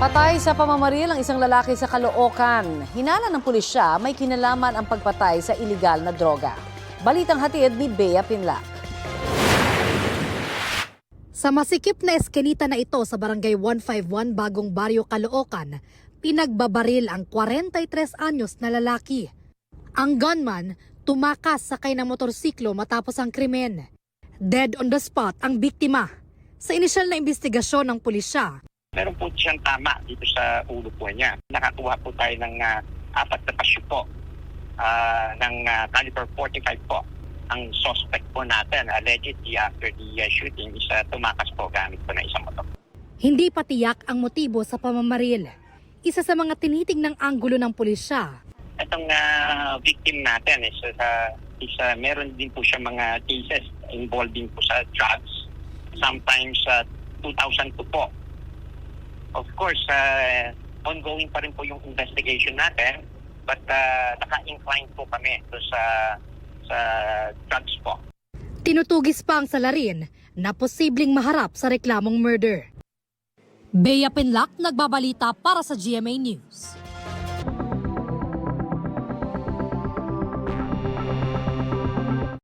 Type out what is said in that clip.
Patay sa pamamaril ang isang lalaki sa Caloocan. Hinala ng pulisya, may kinalaman ang pagpatay sa iligal na droga. Balitang hatid ni Bea Pinlac. Sa masikip na eskinita na ito sa Barangay 151 Bagong Baryo, Caloocan, pinagbabaril ang 43 anyos na lalaki. Ang gunman tumakas sakay ng motorsiklo matapos ang krimen. Dead on the spot ang biktima. Sa inisyal na investigasyon ng pulisya, meron po siyang tama dito sa ulo po niya. Nakakuha po tayo ng 4 na pasyo po ng caliber 45 po. Ang suspect po natin, allegedly after the shooting, is tumakas po gamit po ng isang motor. hindi pa tiyak ang motibo sa pamamaril. Isa sa mga tinitingnang anggulo ng pulisya, Itong victim natin is meron din po siya mga cases involving po sa drugs. Sometimes 2002 po. Of course, ongoing pa rin po yung investigation natin, but naka-incline po kami sa drugs po. tinutugis pa ang salarin na posibleng maharap sa reklamong murder. Bea Pinlac, nagbabalita para sa GMA News.